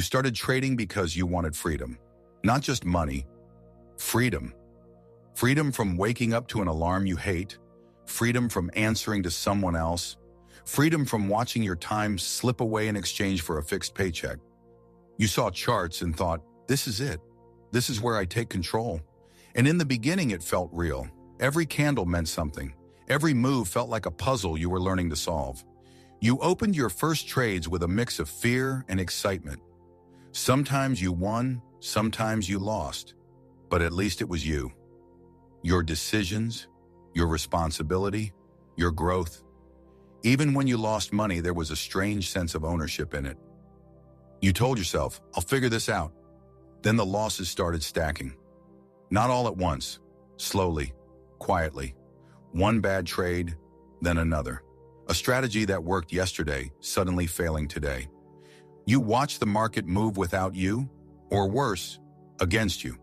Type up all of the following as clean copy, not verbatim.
started trading because you wanted freedom. Not just money, freedom. Freedom from waking up to an alarm you hate, freedom from answering to someone else, freedom from watching your time slip away in exchange for a fixed paycheck. You saw charts and thought, this is it. This is where I take control. And in the beginning, it felt real. Every candle meant something. Every move felt like a puzzle you were learning to solve. You opened your first trades with a mix of fear and excitement. Sometimes you won, sometimes you lost, but at least it was you. Your decisions, your responsibility, your growth. Even when you lost money, there was a strange sense of ownership in it. You told yourself, I'll figure this out. Then the losses started stacking. Not all at once, slowly, quietly. One bad trade, then another. A strategy that worked yesterday, suddenly failing today. You watched the market move without you, or worse, against you.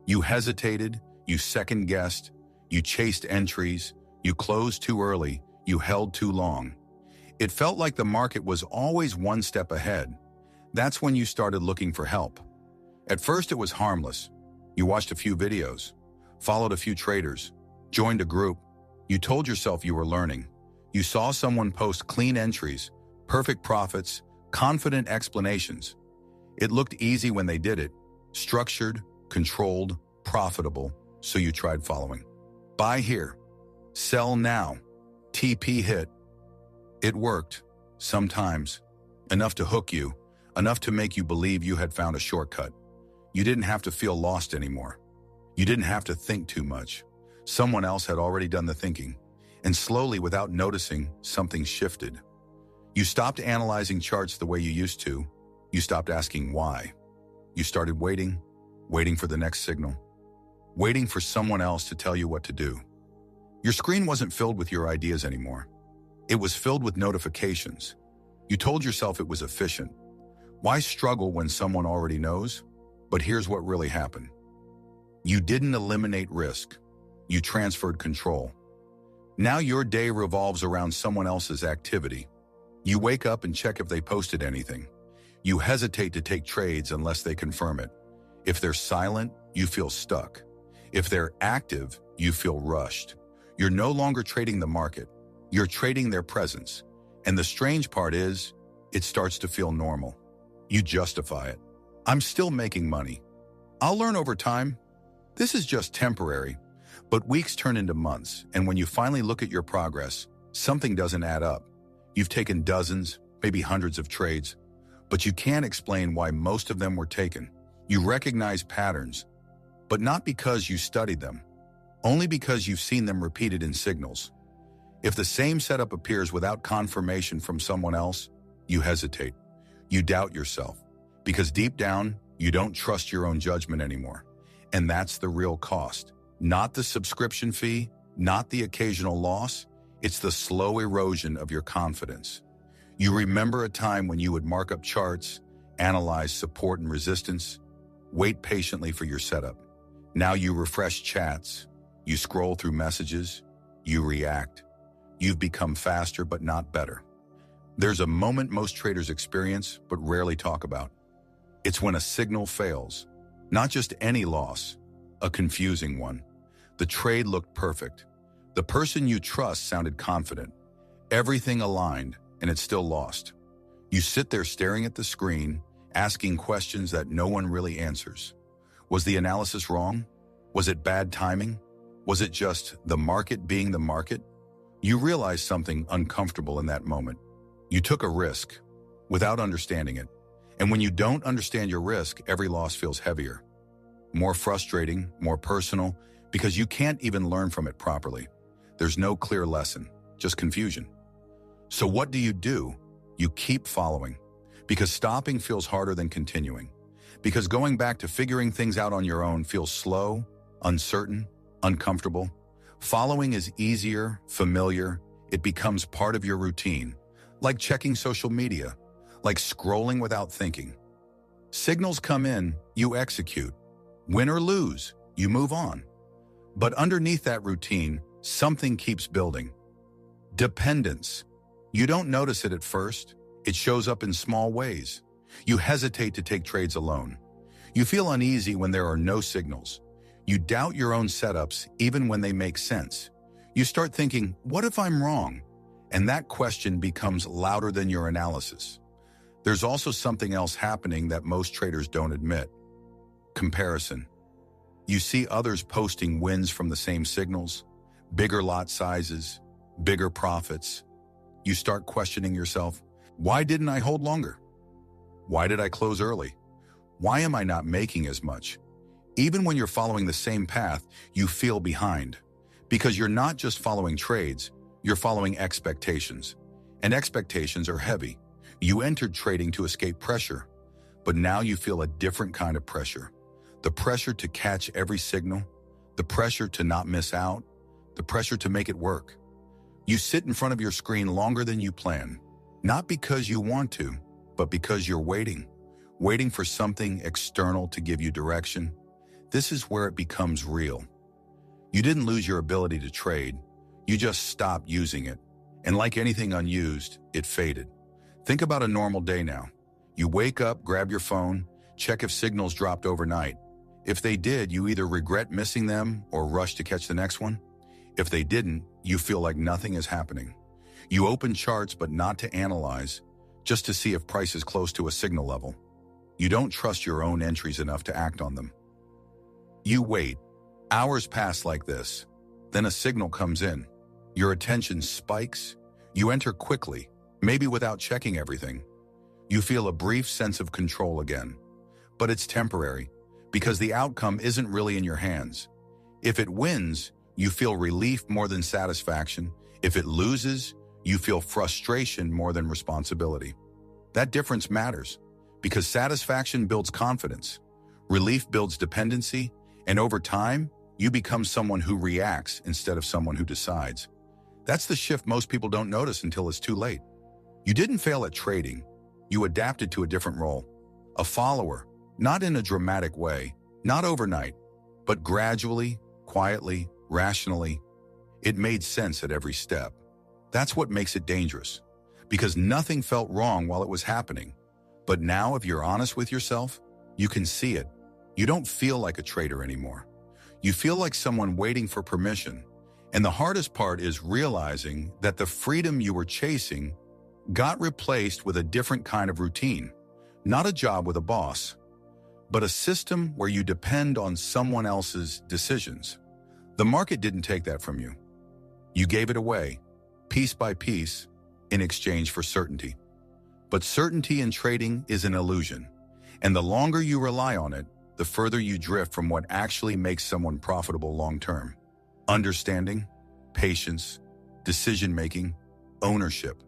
You hesitated, you second-guessed, you chased entries, you closed too early, you held too long. It felt like the market was always one step ahead. That's when you started looking for help. At first it was harmless. You watched a few videos, followed a few traders, joined a group. You told yourself you were learning. You saw someone post clean entries, perfect profits, confident explanations. It looked easy when they did it, structured, controlled, profitable, so you tried following. Buy here, sell now, TP hit. It worked, sometimes, enough to hook you, enough to make you believe you had found a shortcut. You didn't have to feel lost anymore. You didn't have to think too much. Someone else had already done the thinking. And slowly, without noticing, something shifted. You stopped analyzing charts the way you used to. You stopped asking why. You started waiting for the next signal, waiting for someone else to tell you what to do. Your screen wasn't filled with your ideas anymore. It was filled with notifications. You told yourself it was efficient. Why struggle when someone already knows? But here's what really happened. You didn't eliminate risk. You transferred control. Now your day revolves around someone else's activity. You wake up and check if they posted anything. You hesitate to take trades unless they confirm it. If they're silent, you feel stuck. If they're active, you feel rushed. You're no longer trading the market. You're trading their presence. And the strange part is, it starts to feel normal. You justify it. I'm still making money. I'll learn over time. This is just temporary. But weeks turn into months, and when you finally look at your progress, something doesn't add up. You've taken dozens, maybe hundreds of trades, but you can't explain why most of them were taken. You recognize patterns, but not because you studied them, only because you've seen them repeated in signals. If the same setup appears without confirmation from someone else, you hesitate. You doubt yourself, because deep down, you don't trust your own judgment anymore. And that's the real cost. Not the subscription fee, not the occasional loss. It's the slow erosion of your confidence. You remember a time when you would mark up charts, analyze support and resistance, wait patiently for your setup. Now you refresh chats, you scroll through messages, you react. You've become faster but not better. There's a moment most traders experience but rarely talk about. It's when a signal fails. Not just any loss, a confusing one. The trade looked perfect. The person you trust sounded confident. Everything aligned, and it's still lost. You sit there staring at the screen, asking questions that no one really answers. Was the analysis wrong? Was it bad timing? Was it just the market being the market? You realize something uncomfortable in that moment. You took a risk without understanding it. And when you don't understand your risk, every loss feels heavier. More frustrating, more personal, because you can't even learn from it properly. There's no clear lesson, just confusion. So what do? You keep following, because stopping feels harder than continuing. Because going back to figuring things out on your own feels slow, uncertain, uncomfortable. Following is easier, familiar. It becomes part of your routine, like checking social media, like scrolling without thinking. Signals come in, you execute. Win or lose, you move on. But underneath that routine, something keeps building. Dependence. You don't notice it at first. It shows up in small ways. You hesitate to take trades alone. You feel uneasy when there are no signals. You doubt your own setups even when they make sense. You start thinking, what if I'm wrong? And that question becomes louder than your analysis. There's also something else happening that most traders don't admit. Comparison. You see others posting wins from the same signals, bigger lot sizes, bigger profits. You start questioning yourself, why didn't I hold longer? Why did I close early? Why am I not making as much? Even when you're following the same path, you feel behind. Because you're not just following trades, you're following expectations. And expectations are heavy. You entered trading to escape pressure, but now you feel a different kind of pressure. The pressure to catch every signal, the pressure to not miss out, the pressure to make it work. You sit in front of your screen longer than you plan, not because you want to, but because you're waiting for something external to give you direction. This is where it becomes real. You didn't lose your ability to trade, you just stopped using it. And like anything unused, it faded. Think about a normal day now. You wake up, grab your phone, check if signals dropped overnight. If they did, you either regret missing them or rush to catch the next one. If they didn't, you feel like nothing is happening. You open charts but not to analyze, just to see if price is close to a signal level. You don't trust your own entries enough to act on them. You wait. Hours pass like this. Then a signal comes in. Your attention spikes. You enter quickly, maybe without checking everything. You feel a brief sense of control again. But it's temporary, because the outcome isn't really in your hands. If it wins, you feel relief more than satisfaction. If it loses, you feel frustration more than responsibility. That difference matters, because satisfaction builds confidence, relief builds dependency, and over time, you become someone who reacts instead of someone who decides. That's the shift most people don't notice until it's too late. You didn't fail at trading. You adapted to a different role. A follower, not in a dramatic way, not overnight, but gradually, quietly, rationally. It made sense at every step. That's what makes it dangerous, because nothing felt wrong while it was happening. But now, if you're honest with yourself, you can see it. You don't feel like a trader anymore. You feel like someone waiting for permission. And the hardest part is realizing that the freedom you were chasing got replaced with a different kind of routine. Not a job with a boss, but a system where you depend on someone else's decisions. The market didn't take that from you. You gave it away, piece by piece, in exchange for certainty. But certainty in trading is an illusion, and the longer you rely on it, the further you drift from what actually makes someone profitable long-term. Understanding, patience, decision-making, ownership.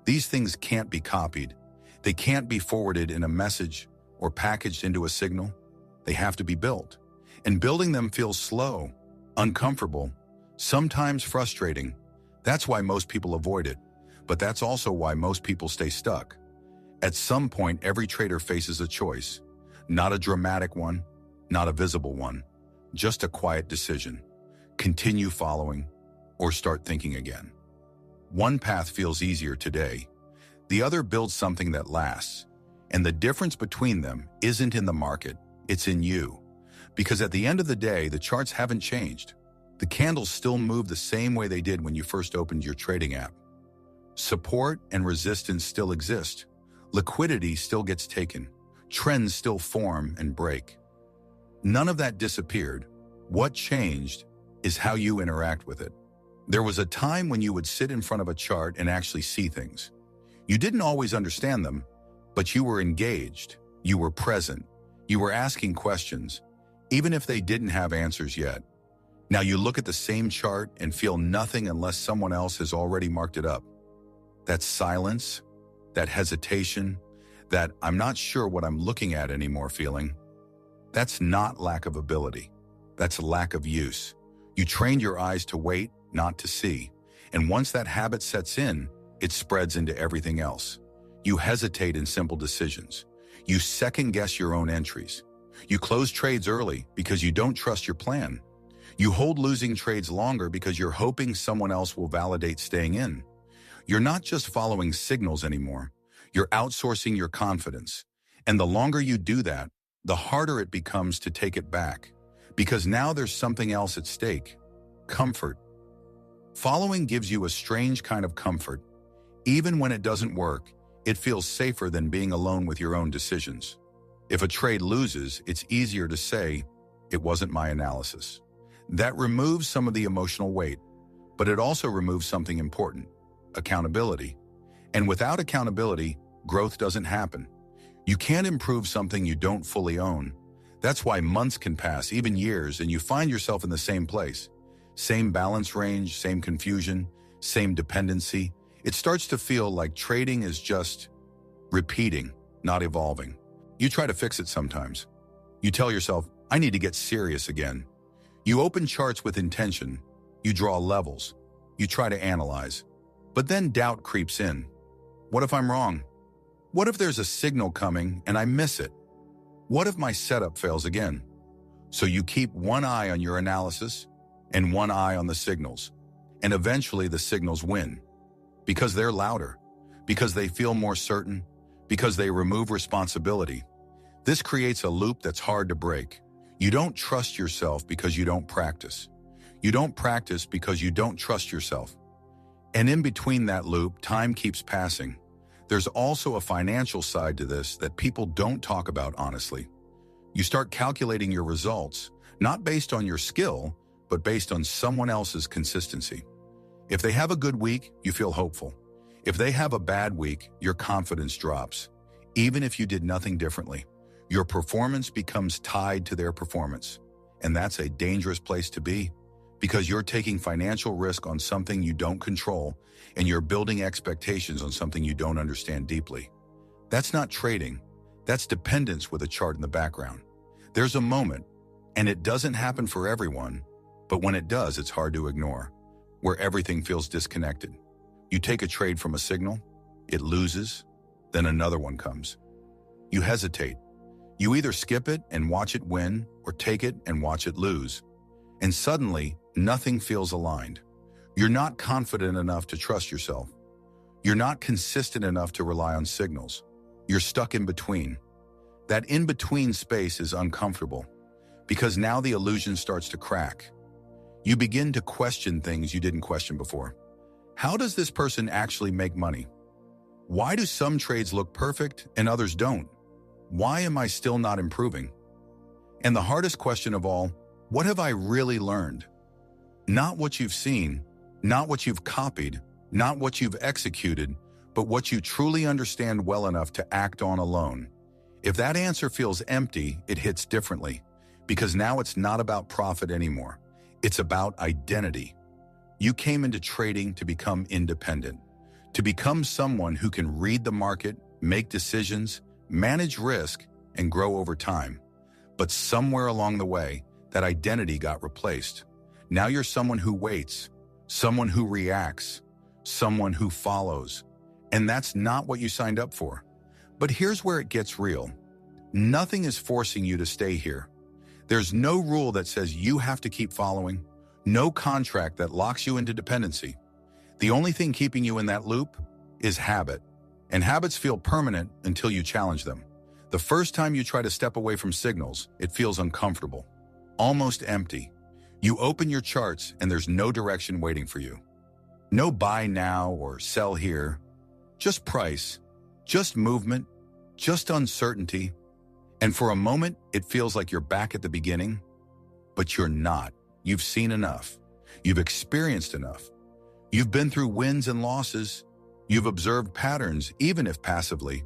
These things can't be copied. They can't be forwarded in a message or packaged into a signal. They have to be built. And building them feels slow, uncomfortable, sometimes frustrating. That's why most people avoid it. But that's also why most people stay stuck. At some point, every trader faces a choice. Not a dramatic one, not a visible one, just a quiet decision. Continue following or start thinking again. One path feels easier today. The other builds something that lasts. And the difference between them isn't in the market, it's in you. Because at the end of the day, the charts haven't changed. The candles still move the same way they did when you first opened your trading app. Support and resistance still exist. Liquidity still gets taken. Trends still form and break. None of that disappeared. What changed is how you interact with it. There was a time when you would sit in front of a chart and actually see things. You didn't always understand them, but you were engaged. You were present. You were asking questions, even if they didn't have answers yet. Now you look at the same chart and feel nothing unless someone else has already marked it up. That silence, that hesitation, that I'm not sure what I'm looking at anymore feeling, that's not lack of ability. That's lack of use. You trained your eyes to wait, not to see. And once that habit sets in, it spreads into everything else. You hesitate in simple decisions. You second-guess your own entries. You close trades early because you don't trust your plan. You hold losing trades longer because you're hoping someone else will validate staying in. You're not just following signals anymore. You're outsourcing your confidence. And the longer you do that, the harder it becomes to take it back, because now there's something else at stake: comfort. Following gives you a strange kind of comfort. Even when it doesn't work, it feels safer than being alone with your own decisions. If a trade loses, it's easier to say, "It wasn't my analysis." That removes some of the emotional weight, but it also removes something important: accountability. And without accountability, growth doesn't happen. You can't improve something you don't fully own. That's why months can pass, even years, and you find yourself in the same place. Same balance range, same confusion, same dependency. It starts to feel like trading is just repeating, not evolving. You try to fix it sometimes. You tell yourself, "I need to get serious again." You open charts with intention. You draw levels. You try to analyze. But then doubt creeps in. What if I'm wrong? What if there's a signal coming and I miss it? What if my setup fails again? So you keep one eye on your analysis and one eye on the signals. And eventually the signals win. Because they're louder. Because they feel more certain. Because they remove responsibility. This creates a loop that's hard to break. You don't trust yourself because you don't practice. You don't practice because you don't trust yourself. And in between that loop, time keeps passing. There's also a financial side to this that people don't talk about honestly. You start calculating your results, not based on your skill, but based on someone else's consistency. If they have a good week, you feel hopeful. If they have a bad week, your confidence drops. Even if you did nothing differently, your performance becomes tied to their performance. And that's a dangerous place to be, because you're taking financial risk on something you don't control, and you're building expectations on something you don't understand deeply. That's not trading. That's dependence with a chart in the background. There's a moment, and it doesn't happen for everyone, but when it does, it's hard to ignore, where everything feels disconnected. You take a trade from a signal, it loses, then another one comes. You hesitate. You either skip it and watch it win, or take it and watch it lose. And suddenly, nothing feels aligned. You're not confident enough to trust yourself. You're not consistent enough to rely on signals. You're stuck in between. That in-between space is uncomfortable, because now the illusion starts to crack. You begin to question things you didn't question before. How does this person actually make money? Why do some trades look perfect and others don't? Why am I still not improving? And the hardest question of all, what have I really learned? Not what you've seen, not what you've copied, not what you've executed, but what you truly understand well enough to act on alone. If that answer feels empty, it hits differently, because now it's not about profit anymore. It's about identity. You came into trading to become independent, to become someone who can read the market, make decisions, manage risk, and grow over time. But somewhere along the way, that identity got replaced. Now you're someone who waits, someone who reacts, someone who follows. And that's not what you signed up for. But here's where it gets real. Nothing is forcing you to stay here. There's no rule that says you have to keep following, no contract that locks you into dependency. The only thing keeping you in that loop is habit. And habits feel permanent until you challenge them. The first time you try to step away from signals, it feels uncomfortable, almost empty. You open your charts and there's no direction waiting for you. No buy now or sell here. Just price, just movement, just uncertainty. And for a moment, it feels like you're back at the beginning, but you're not. You've seen enough. You've experienced enough. You've been through wins and losses. You've observed patterns, even if passively.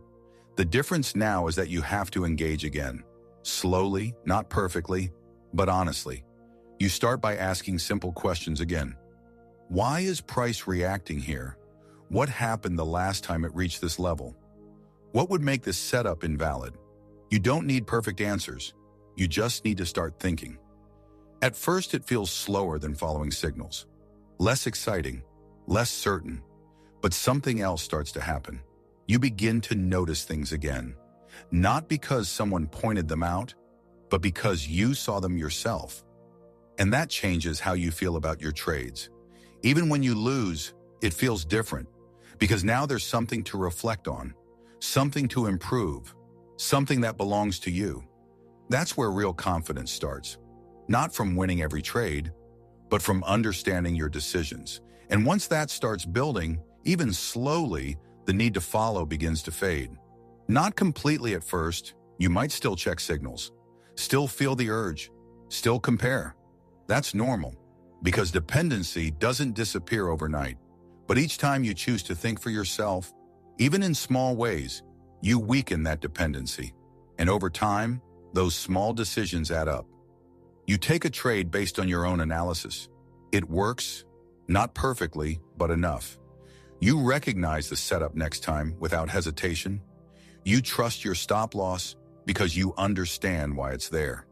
The difference now is that you have to engage again. Slowly, not perfectly, but honestly. You start by asking simple questions again. Why is price reacting here? What happened the last time it reached this level? What would make this setup invalid? You don't need perfect answers. You just need to start thinking. At first, it feels slower than following signals. Less exciting, less certain. But something else starts to happen. You begin to notice things again. Not because someone pointed them out, but because you saw them yourself. And that changes how you feel about your trades. Even when you lose, it feels different, because now there's something to reflect on, something to improve, something that belongs to you. That's where real confidence starts. Not from winning every trade, but from understanding your decisions. And once that starts building, even slowly, the need to follow begins to fade. Not completely at first, you might still check signals, still feel the urge, still compare. That's normal, because dependency doesn't disappear overnight. But each time you choose to think for yourself, even in small ways, you weaken that dependency. And over time, those small decisions add up. You take a trade based on your own analysis. It works, not perfectly, but enough. You recognize the setup next time without hesitation. You trust your stop loss because you understand why it's there.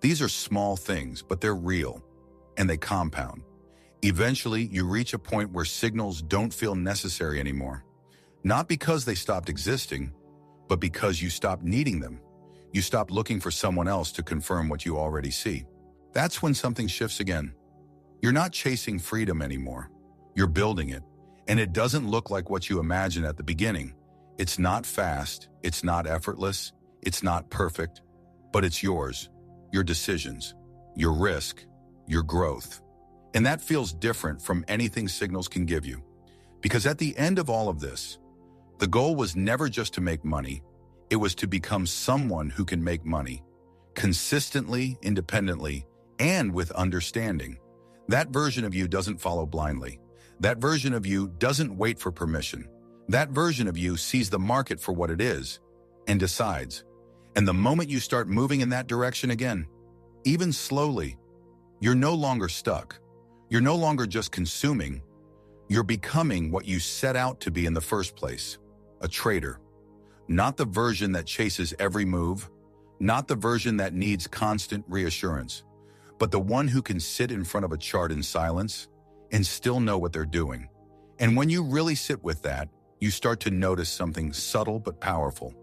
These are small things, but they're real, and they compound. Eventually, you reach a point where signals don't feel necessary anymore. Not because they stopped existing, but because you stopped needing them. You stop looking for someone else to confirm what you already see. That's when something shifts again. You're not chasing freedom anymore. You're building it, and it doesn't look like what you imagined at the beginning. It's not fast, it's not effortless, it's not perfect, but it's yours, your decisions, your risk, your growth. And that feels different from anything signals can give you. Because at the end of all of this, the goal was never just to make money. It was to become someone who can make money, consistently, independently, and with understanding. That version of you doesn't follow blindly. That version of you doesn't wait for permission. That version of you sees the market for what it is and decides. And the moment you start moving in that direction again, even slowly, you're no longer stuck. You're no longer just consuming. You're becoming what you set out to be in the first place, a trader. Not the version that chases every move, not the version that needs constant reassurance, but the one who can sit in front of a chart in silence and still know what they're doing. And when you really sit with that, you start to notice something subtle but powerful.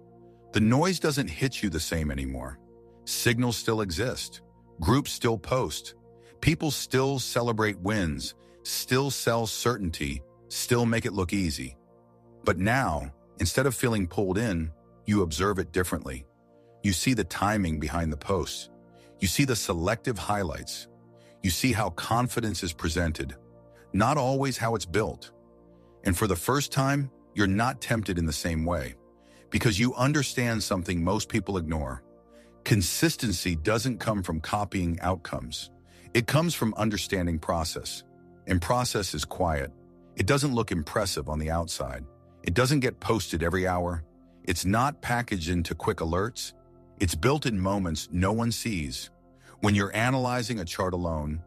The noise doesn't hit you the same anymore. Signals still exist. Groups still post. People still celebrate wins, still sell certainty, still make it look easy. But now, instead of feeling pulled in, you observe it differently. You see the timing behind the posts. You see the selective highlights. You see how confidence is presented, not always how it's built. And for the first time, you're not tempted in the same way, because you understand something most people ignore. Consistency doesn't come from copying outcomes. It comes from understanding process. And process is quiet. It doesn't look impressive on the outside. It doesn't get posted every hour. It's not packaged into quick alerts. It's built in moments no one sees. When you're analyzing a chart alone,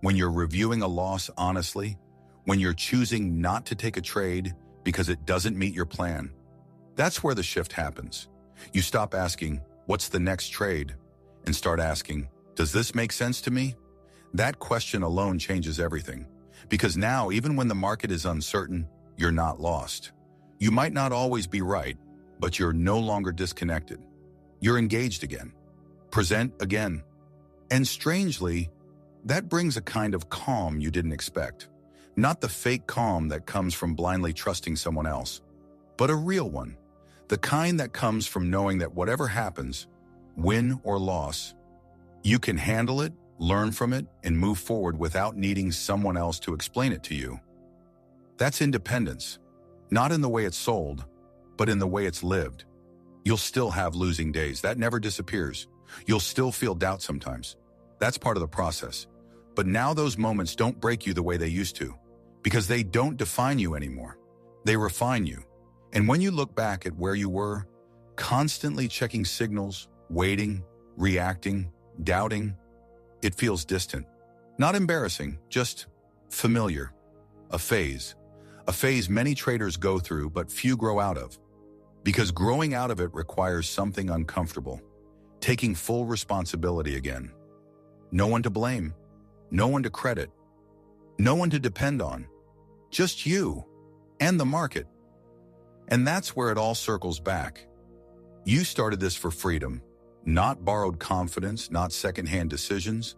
when you're reviewing a loss honestly, when you're choosing not to take a trade because it doesn't meet your plan. That's where the shift happens. You stop asking, what's the next trade? And start asking, does this make sense to me? That question alone changes everything. Because now, even when the market is uncertain, you're not lost. You might not always be right, but you're no longer disconnected. You're engaged again, present again. And strangely, that brings a kind of calm you didn't expect. Not the fake calm that comes from blindly trusting someone else, but a real one. The kind that comes from knowing that whatever happens, win or loss, you can handle it, learn from it, and move forward without needing someone else to explain it to you. That's independence, not in the way it's sold, but in the way it's lived. You'll still have losing days. That never disappears. You'll still feel doubt sometimes. That's part of the process. But now those moments don't break you the way they used to, because they don't define you anymore. They refine you. And when you look back at where you were, constantly checking signals, waiting, reacting, doubting, it feels distant. Not embarrassing, just familiar. A phase many traders go through but few grow out of. Because growing out of it requires something uncomfortable. Taking full responsibility again. No one to blame. No one to credit. No one to depend on. Just you and the market. And that's where it all circles back. You started this for freedom, not borrowed confidence, not secondhand decisions,